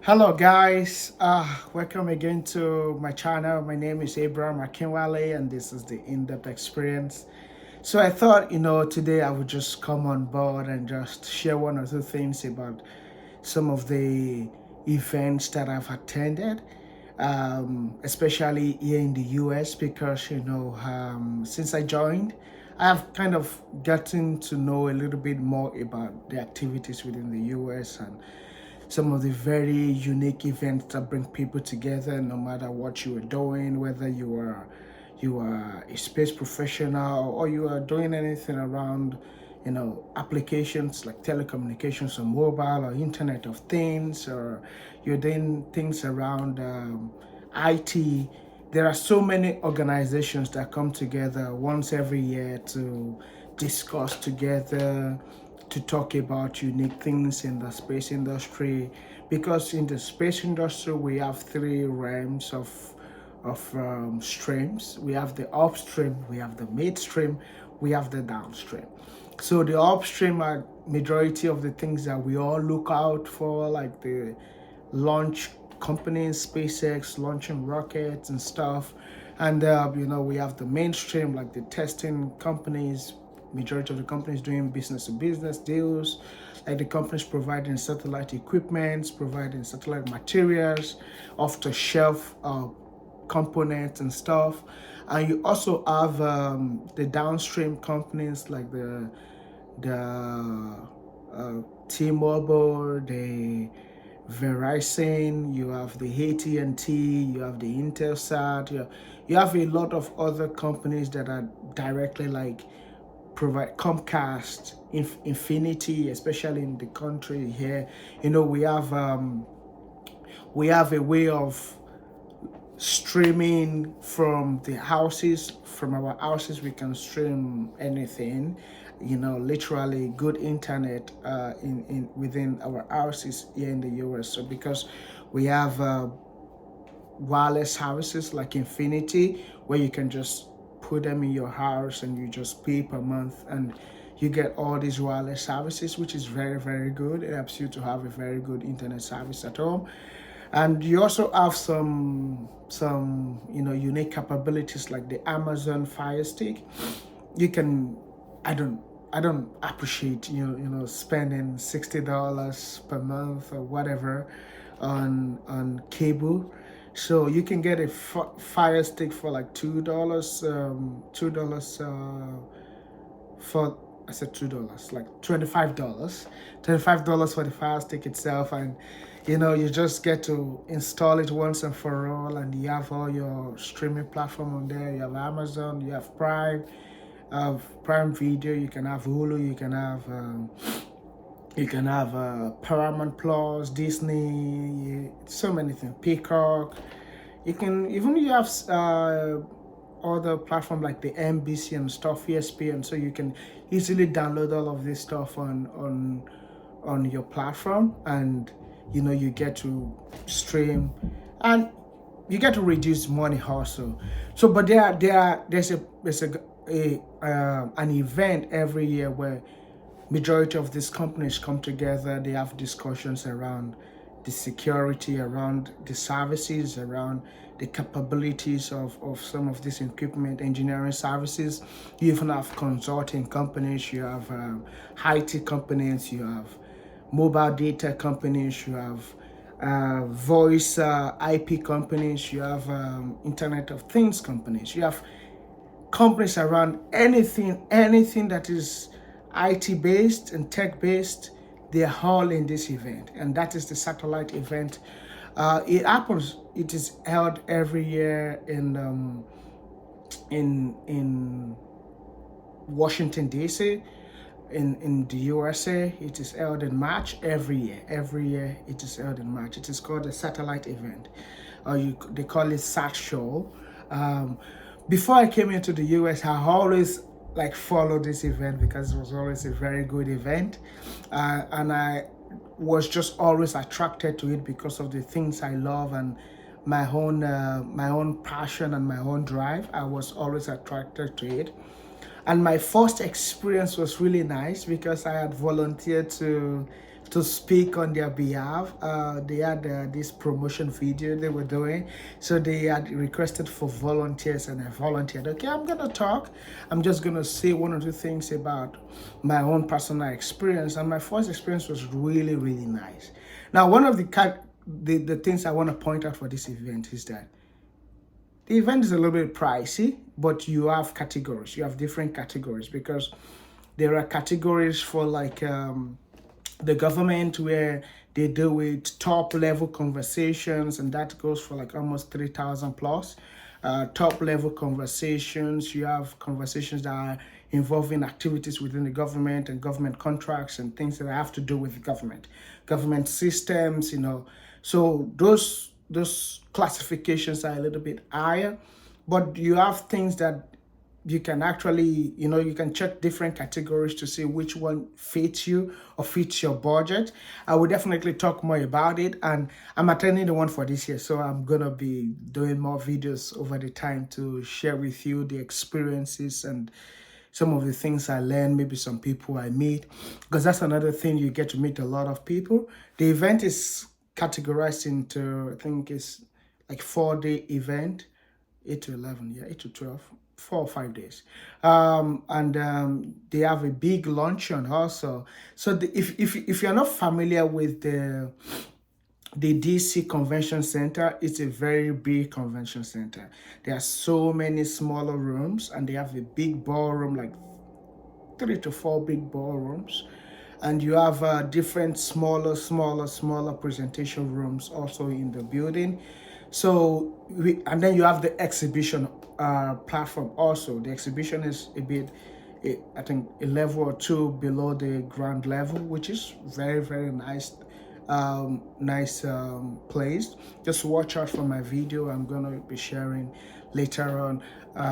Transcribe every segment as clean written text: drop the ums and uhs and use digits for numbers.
Hello guys, welcome again to my channel. My name is Akinwale and this is the in-depth experience. So I thought, today I would just come on board and just share one or two things about some of the events that I've attended, especially here in the US because, since I joined, I've kind of gotten to know a little bit more about the activities within the US and some of the very unique events that bring people together no matter what you are doing, whether you are a space professional or you are doing anything around applications like telecommunications or mobile or internet of things, or you're doing things around IT. There are so many organizations that come together once every year to discuss together, to talk about unique things in the space industry, because in the space industry we have three realms of streams. We have the upstream, we have the midstream, we have the downstream. So the upstream are majority of the things that we all look out for, like the launch companies, SpaceX launching rockets and stuff. And we have the mainstream, like the testing companies, majority of the companies doing business to business deals, like the companies providing satellite equipment, providing satellite materials, off the shelf components and stuff. And you also have the downstream companies like the T-Mobile, the Verizon, you have the AT&T, you have the Intelsat, you have a lot of other companies that are directly like provide Comcast, Infinity, especially in the country here. We have a way of streaming from the houses. From our houses we can stream anything, literally good internet in within our houses here in the US. So because we have wireless services like Infinity, where you can just put them in your house and you just pay per month and you get all these wireless services, which is very, very good. It helps you to have a very good internet service at home. And you also have some unique capabilities like the Amazon Fire Stick. You can I don't appreciate spending $60 per month or whatever on cable. So you can get a Fire Stick for like $2, $2 for, I said $2, like $25 for the Fire Stick itself. And you just get to install it once and for all, and you have all your streaming platform on there. You have Amazon, you have Prime Video, you can have Hulu, you can have Paramount Plus, Disney, so many things, Peacock. You have other platform like the NBC and stuff, ESPN, so you can easily download all of this stuff on your platform, and you get to stream, and you get to reduce money also. So, but there's an event every year where majority of these companies come together. They have discussions around the security, around the services, around the capabilities of some of this equipment, engineering services. You even have consulting companies, you have IT companies, you have mobile data companies, you have voice IP companies, you have Internet of Things companies, you have companies around anything that is IT based and tech based. They're all in this event, and that is the satellite event. It is held every year in Washington D.C. in the USA. It is held in March every year. Every year it is held in March. It is called a satellite event, or they call it SatShow. Before I came into the US, I always like followed this event because it was always a very good event, and I was just always attracted to it because of the things I love and my own passion and my own drive. I was always attracted to it. And my first experience was really nice because I had volunteered to speak on their behalf. They had this promotion video they were doing, so they had requested for volunteers, and I volunteered. Okay, I'm gonna talk. I'm just gonna say one or two things about my own personal experience, and my first experience was really, really nice. Now, one of the things I want to point out for this event is that the event is a little bit pricey, but you have categories. You have different categories, because there are categories for like the government, where they deal with top level conversations, and that goes for like almost 3,000 plus. Top level conversations, you have conversations that are involving activities within the government and government contracts and things that have to do with the government systems, so those classifications are a little bit higher. But you have things that you can actually, you can check different categories to see which one fits you or fits your budget. I will definitely talk more about it, and I'm attending the one for this year, so I'm gonna be doing more videos over the time to share with you the experiences and some of the things I learned, maybe some people I meet, because that's another thing, you get to meet a lot of people. The event is categorized into, I think it's like 4-day event, 8 to 11, yeah, 8 to 12, 4 or 5 days. And they have a big luncheon also. So if you're not familiar with the DC Convention Center, it's a very big convention center. There are so many smaller rooms, and they have a big ballroom, like 3 to 4 big ballrooms. And you have different smaller presentation rooms also in the building. So and then you have the exhibition platform also. The exhibition is a bit, I think, a level or two below the ground level, which is very, very nice. Nice place. Just watch out for my video. I'm gonna be sharing later on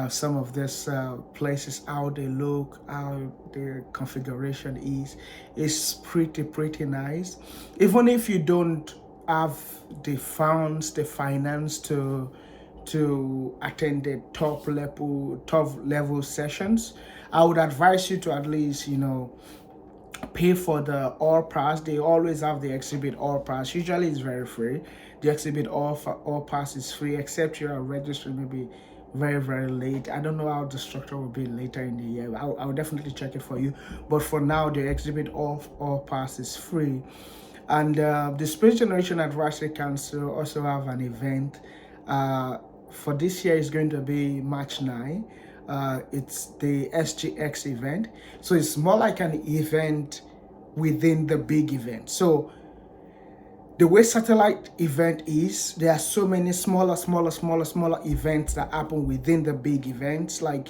some of these places, how they look, how the configuration is. It's pretty nice. Even if you don't have the funds, the finance to attend the top level sessions, I would advise you to at least pay for the all pass. They always have the exhibit all pass. Usually it's very free. The exhibit all pass is free, except you are registered maybe very, very late. I don't know how the structure will be later in the year. I'll definitely check it for you, but for now the exhibit all pass is free. And the Space Generation Advisory Council also have an event for this year. Is going to be March 9. It's the SGX event. So it's more like an event within the big event. So the way satellite event is, there are so many smaller events that happen within the big events. Like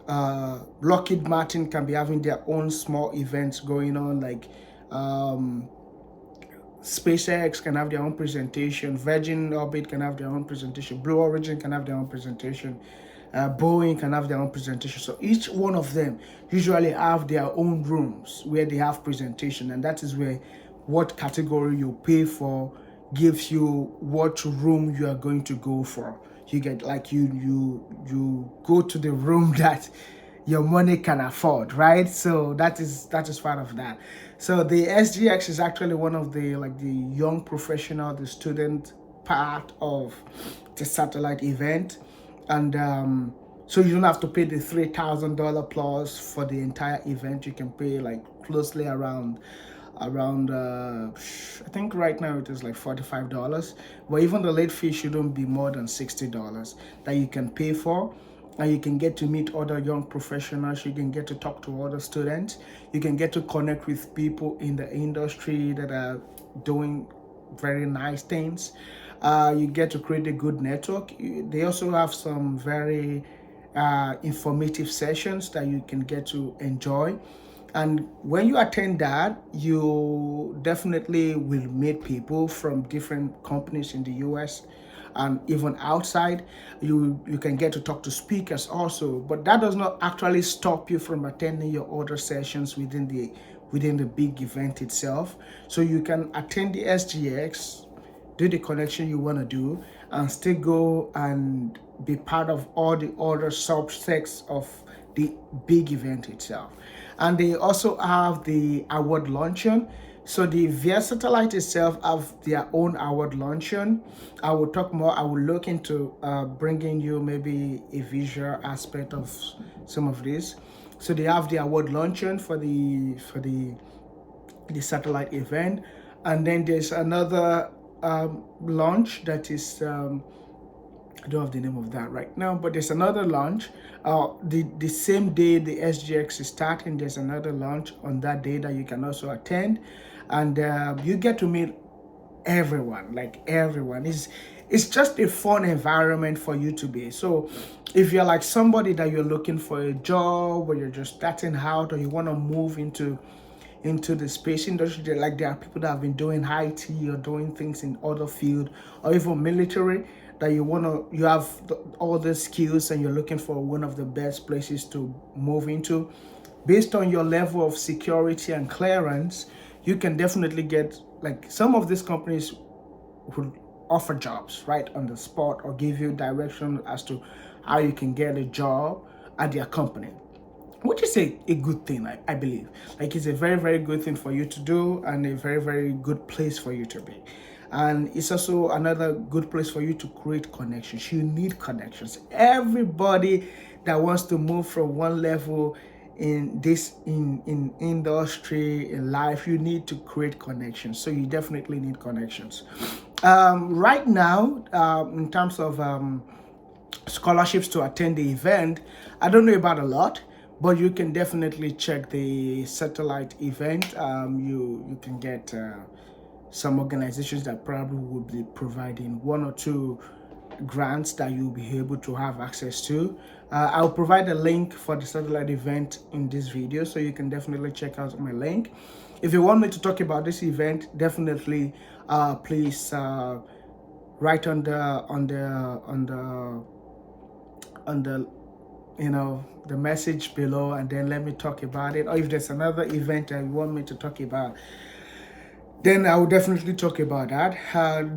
Lockheed Martin can be having their own small events going on, like SpaceX can have their own presentation, Virgin Orbit can have their own presentation, Blue Origin can have their own presentation, Boeing can have their own presentation. So each one of them usually have their own rooms where they have presentation, and that is where what category you pay for gives you what room you are going to go for. You get like you go to the room that your money can afford, right? So that is part of that. So the SGX is actually one of the young professional, the student part of the satellite event. And so you don't have to pay the $3,000 plus for the entire event. You can pay like closely around I think right now it is like $45, but even the late fee shouldn't be more than $60 that you can pay for. And you can get to meet other young professionals, you can get to talk to other students, you can get to connect with people in the industry that are doing very nice things. You get to create a good network. They also have some very informative sessions that you can get to enjoy. And when you attend that, you definitely will meet people from different companies in the US and even outside. You can get to talk to speakers also, but that does not actually stop you from attending your other sessions within the big event itself. So you can attend the SGX, do the connection you want to do, and still go and be part of all the other subsets of the big event itself. And they also have the award luncheon. So the via satellite itself have their own award luncheon. I will talk more. I will look into bringing you maybe a visual aspect of some of this. So they have the award luncheon for the satellite event, and then there's another launch that is I don't have the name of that right now, but there's another launch. The same day the SGX is starting, there's another launch on that day that you can also attend, and you get to meet everyone, like everyone. It's just a fun environment for you to be. So if you're like somebody that you're looking for a job, or you're just starting out, or you want to move into the space industry, like there are people that have been doing IT or doing things in other field, or even military, that you have all the skills and you're looking for one of the best places to move into based on your level of security and clearance. You can definitely get, like, some of these companies would offer jobs right on the spot, or give you direction as to how you can get a job at their company, which is a good thing. I believe, like, it's a very, very good thing for you to do, and a very, very good place for you to be. And it's also another good place for you to create connections. You need connections. Everybody that wants to move from one level in this in industry, in life, you need to create connections. So you definitely need connections. Right now, in terms of scholarships to attend the event, I don't know about a lot, but you can definitely check the satellite event. You can get some organizations that probably will be providing one or two grants that you'll be able to have access to. I'll provide a link for the satellite event in this video, so you can definitely check out my link. If you want me to talk about this event, definitely please write on the the message below, and then let me talk about it. Or if there's another event that you want me to talk about, then I will definitely talk about that.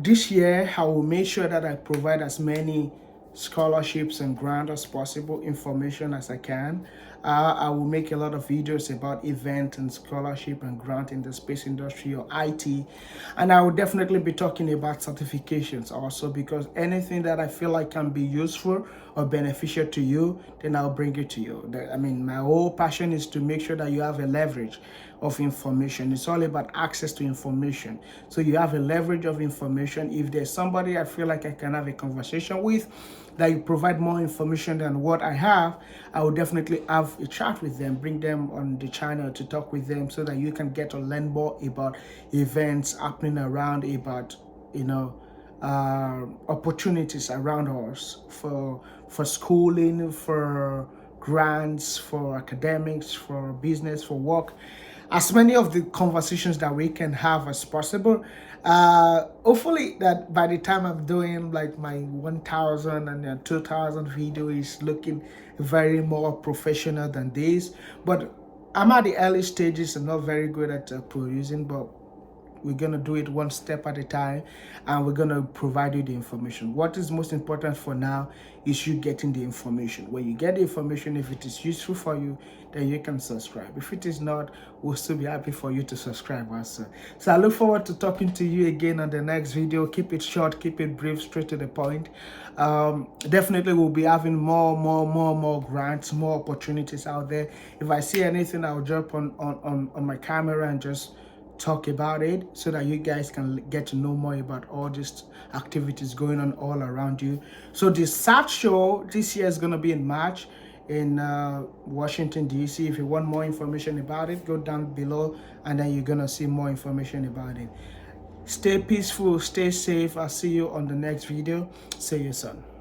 This year, I will make sure that I provide as many scholarships and grants as possible, information as I can. I will make a lot of videos about event and scholarship and grant in the space industry or IT. And I will definitely be talking about certifications also, because anything that I feel like can be useful or beneficial to you, then I'll bring it to you. I mean, my whole passion is to make sure that you have a leverage of information. It's all about access to information. So you have a leverage of information. If there's somebody I feel like I can have a conversation with, that you provide more information than what I have, I will definitely have a chat with them, bring them on the channel to talk with them, so that you can get to learn more about events happening around, about opportunities around us for schooling, for grants, for academics, for business, for work. As many of the conversations that we can have as possible. Hopefully that by the time I'm doing like my 1,000 and then 2,000 video is looking very more professional than this. But I'm at the early stages. I'm not very good at producing, but we're gonna do it one step at a time, and we're gonna provide you the information. What is most important for now is you getting the information. When you get the information, if it is useful for you, then you can subscribe. If it is not, we'll still be happy for you to subscribe also. So I look forward to talking to you again on the next video. Keep it short, keep it brief, straight to the point. Definitely we'll be having more grants, more opportunities out there. If I see anything, I'll drop on my camera and just talk about it, so that you guys can get to know more about all these activities going on all around you. So the SatShow this year is going to be in March in Washington, DC. If you want more information about it, go down below, and then you're going to see more information about it. Stay peaceful, stay safe. I'll see you on the next video. See you soon.